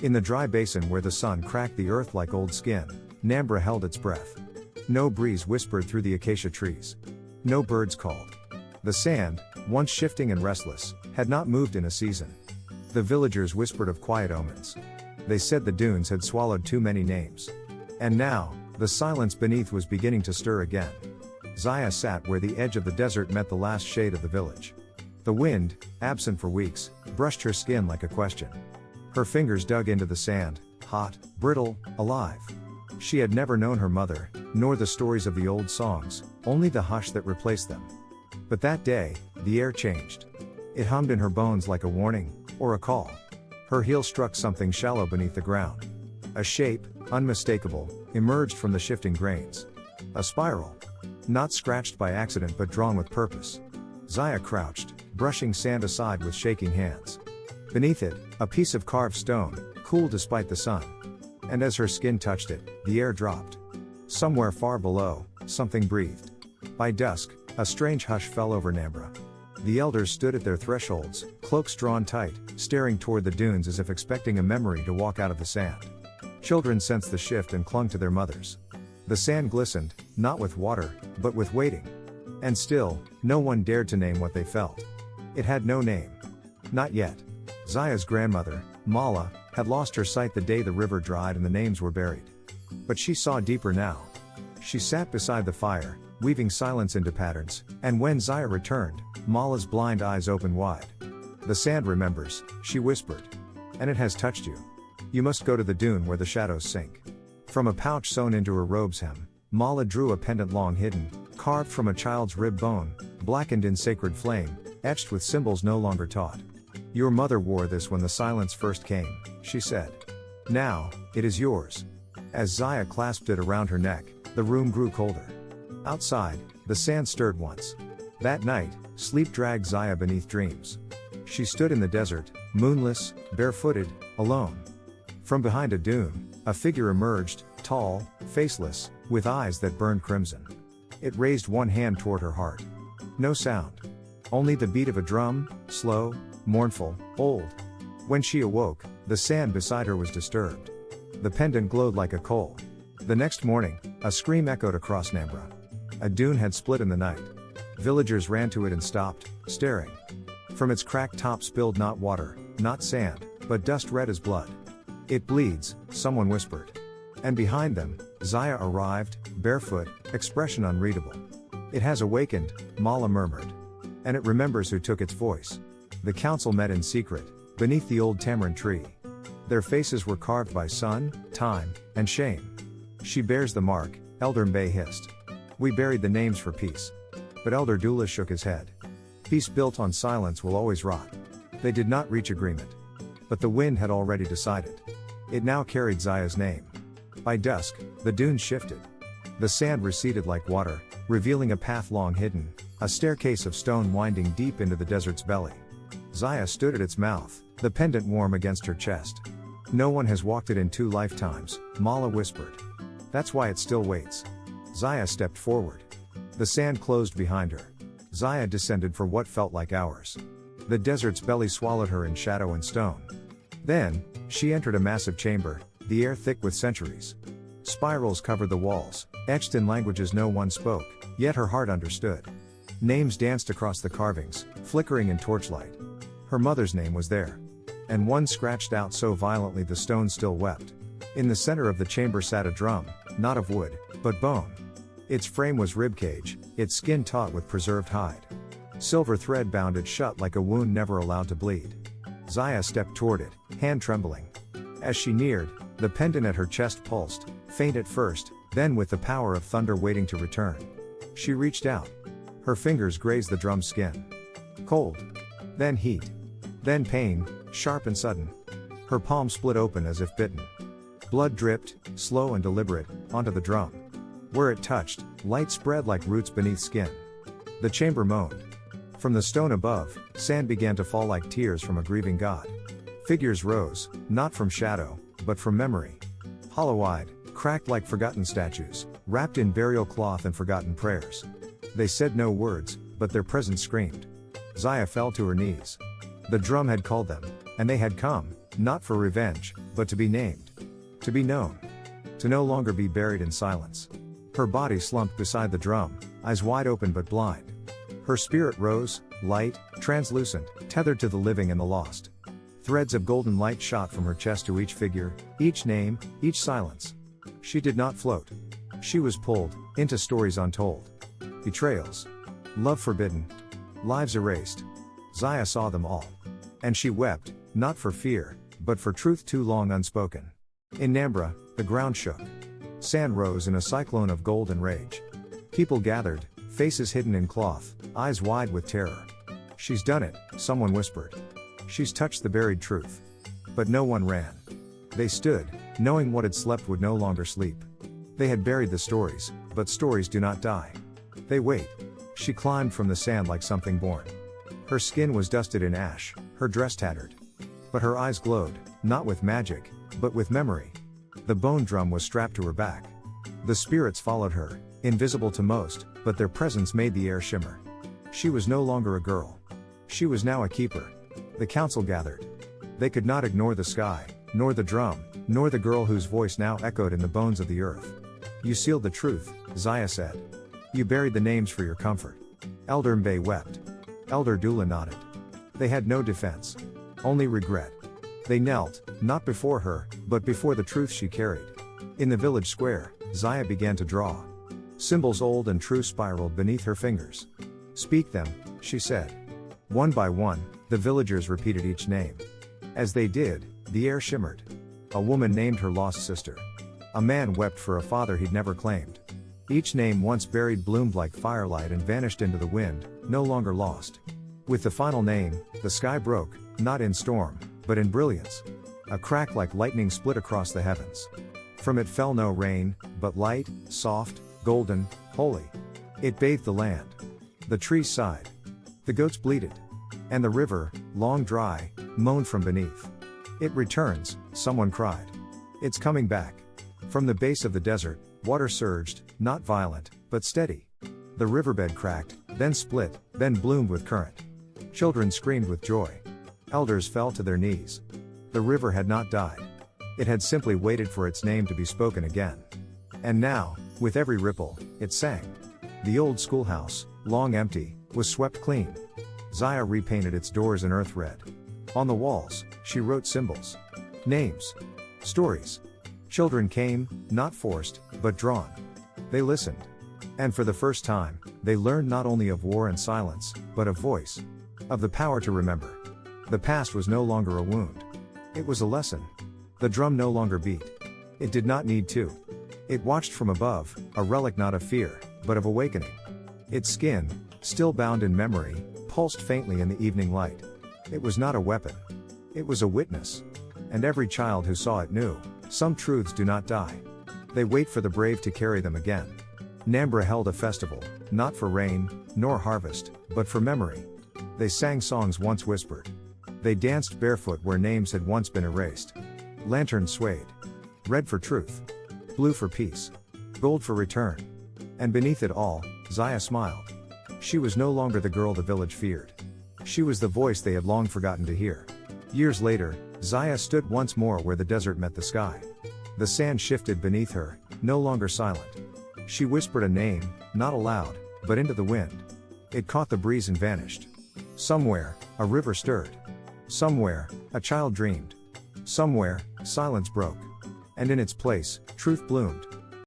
In the dry basin where the sun cracked the earth like old skin, Nambora held its breath. No breeze whispered through the acacia trees. No birds called. The sand, once shifting and restless, had not moved in a season. The villagers whispered of quiet omens. They said the dunes had swallowed too many names. And now, the silence beneath was beginning to stir again. Zaya sat where the edge of the desert met the last shade of the village. The wind, absent for weeks, brushed her skin like a question. Her fingers dug into the sand, hot, brittle, alive. She had never known her mother, nor the stories of the old songs, only the hush that replaced them. But that day, the air changed. It hummed in her bones like a warning, or a call. Her heel struck something shallow beneath the ground. A shape, unmistakable, emerged from the shifting grains. A spiral. Not scratched by accident but drawn with purpose. Zaya crouched, brushing sand aside with shaking hands. Beneath it, a piece of carved stone, cool despite the sun. And as her skin touched it, the air dropped. Somewhere far below, something breathed. By dusk, a strange hush fell over Nambora. The elders stood at their thresholds, cloaks drawn tight, staring toward the dunes as if expecting a memory to walk out of the sand. Children sensed the shift and clung to their mothers. The sand glistened, not with water, but with waiting. And still, no one dared to name what they felt. It had no name. Not yet. Zaya's grandmother, Mala, had lost her sight the day the river dried and the names were buried. But she saw deeper now. She sat beside the fire, weaving silence into patterns, and when Zaya returned, Mala's blind eyes opened wide. "The sand remembers," she whispered. "And it has touched you. You must go to the dune where the shadows sink." From a pouch sewn into her robe's hem, Mala drew a pendant long hidden, carved from a child's rib bone, blackened in sacred flame, etched with symbols no longer taught. "Your mother wore this when the silence first came," she said. "Now, it is yours." As Zaya clasped it around her neck, the room grew colder. Outside, the sand stirred once. That night, sleep dragged Zaya beneath dreams. She stood in the desert, moonless, barefooted, alone. From behind a dune, a figure emerged, tall, faceless, with eyes that burned crimson. It raised one hand toward her heart. No sound. Only the beat of a drum, slow, mournful, old. When she awoke, the sand beside her was disturbed. The pendant glowed like a coal. The next morning, a scream echoed across Nambora. A dune had split in the night. Villagers ran to it and stopped, staring. From its cracked top spilled not water, not sand, but dust red as blood. "It bleeds," someone whispered. And behind them, Zaya arrived, barefoot, expression unreadable. "It has awakened," Mala murmured. "And it remembers who took its voice." The council met in secret, beneath the old tamarind tree. Their faces were carved by sun, time, and shame. "She bears the mark," Elder Mbe hissed. "We buried the names for peace." But Elder Dula shook his head. "Peace built on silence will always rot." They did not reach agreement. But the wind had already decided. It now carried Zaya's name. By dusk, the dunes shifted. The sand receded like water, revealing a path long hidden, a staircase of stone winding deep into the desert's belly. Zaya stood at its mouth, the pendant warm against her chest. "No one has walked it in 2 lifetimes, Mala whispered. "That's why it still waits." Zaya stepped forward. The sand closed behind her. Zaya descended for what felt like hours. The desert's belly swallowed her in shadow and stone. Then, she entered a massive chamber, the air thick with centuries. Spirals covered the walls, etched in languages no one spoke, yet her heart understood. Names danced across the carvings, flickering in torchlight. Her mother's name was there. And one scratched out so violently the stone still wept. In the center of the chamber sat a drum, not of wood, but bone. Its frame was ribcage, its skin taut with preserved hide. Silver thread bound it shut like a wound never allowed to bleed. Zaya stepped toward it, hand trembling. As she neared, the pendant at her chest pulsed, faint at first, then with the power of thunder waiting to return. She reached out. Her fingers grazed the drum's skin. Cold. Then heat. Then pain, sharp and sudden. Her palm split open as if bitten. Blood dripped, slow and deliberate, onto the drum. Where it touched, light spread like roots beneath skin. The chamber moaned. From the stone above, sand began to fall like tears from a grieving god. Figures rose, not from shadow, but from memory. Hollow-eyed, cracked like forgotten statues, wrapped in burial cloth and forgotten prayers. They said no words, but their presence screamed. Zaya fell to her knees. The drum had called them, and they had come, not for revenge, but to be named. To be known. To no longer be buried in silence. Her body slumped beside the drum, eyes wide open but blind. Her spirit rose, light, translucent, tethered to the living and the lost. Threads of golden light shot from her chest to each figure, each name, each silence. She did not float. She was pulled into stories untold. Betrayals. Love forbidden. Lives erased. Zaya saw them all. And she wept, not for fear, but for truth too long unspoken. In Nambora, the ground shook. Sand rose in a cyclone of gold and rage. People gathered, faces hidden in cloth, eyes wide with terror. She's done it, someone whispered. She's touched the buried truth. But no one ran. They stood, knowing what had slept would no longer sleep. They had buried the stories, but stories do not die. They wait. She climbed from the sand like something born. Her skin was dusted in ash, her dress tattered. But her eyes glowed, not with magic, but with memory. The bone drum was strapped to her back. The spirits followed her, invisible to most, but their presence made the air shimmer. She was no longer a girl. She was now a keeper. The council gathered. They could not ignore the sky, nor the drum, nor the girl whose voice now echoed in the bones of the earth. You sealed the truth, Zaya said. You buried the names for your comfort. Elder Mbe wept. Elder Dula nodded. They had no defense. Only regret. They knelt, not before her, but before the truth she carried. In the village square, Zaya began to draw. Symbols old and true spiraled beneath her fingers. Speak them, she said. One by one, the villagers repeated each name. As they did, the air shimmered. A woman named her lost sister. A man wept for a father he'd never claimed. Each name once buried bloomed like firelight and vanished into the wind, no longer lost. With the final name, the sky broke, not in storm, but in brilliance. A crack like lightning split across the heavens. From it fell no rain, but light, soft, golden, holy. It bathed the land. The trees sighed. The goats bleated. And the river, long dry, moaned from beneath. It returns, someone cried. It's coming back. From the base of the desert, water surged, not violent, but steady. The riverbed cracked, then split, then bloomed with current. Children screamed with joy. Elders fell to their knees. The river had not died. It had simply waited for its name to be spoken again. And now, with every ripple, it sang. The old schoolhouse, long empty, was swept clean. Zaya repainted its doors in earth red. On the walls, she wrote symbols. Names. Stories. Children came, not forced, but drawn. They listened. And for the first time, they learned not only of war and silence, but of voice. Of the power to remember. The past was no longer a wound. It was a lesson. The drum no longer beat. It did not need to. It watched from above, a relic not of fear, but of awakening. Its skin, still bound in memory, pulsed faintly in the evening light. It was not a weapon. It was a witness. And every child who saw it knew, some truths do not die. They wait for the brave to carry them again. Nambora held a festival, not for rain, nor harvest, but for memory. They sang songs once whispered. They danced barefoot where names had once been erased. Lanterns swayed. Red for truth. Blue for peace. Gold for return. And beneath it all, Zaya smiled. She was no longer the girl the village feared. She was the voice they had long forgotten to hear. Years later, Zaya stood once more where the desert met the sky. The sand shifted beneath her, no longer silent. She whispered a name, not aloud, but into the wind. It caught the breeze and vanished. Somewhere, a river stirred. Somewhere, a child dreamed. Somewhere, silence broke. And in its place, truth bloomed.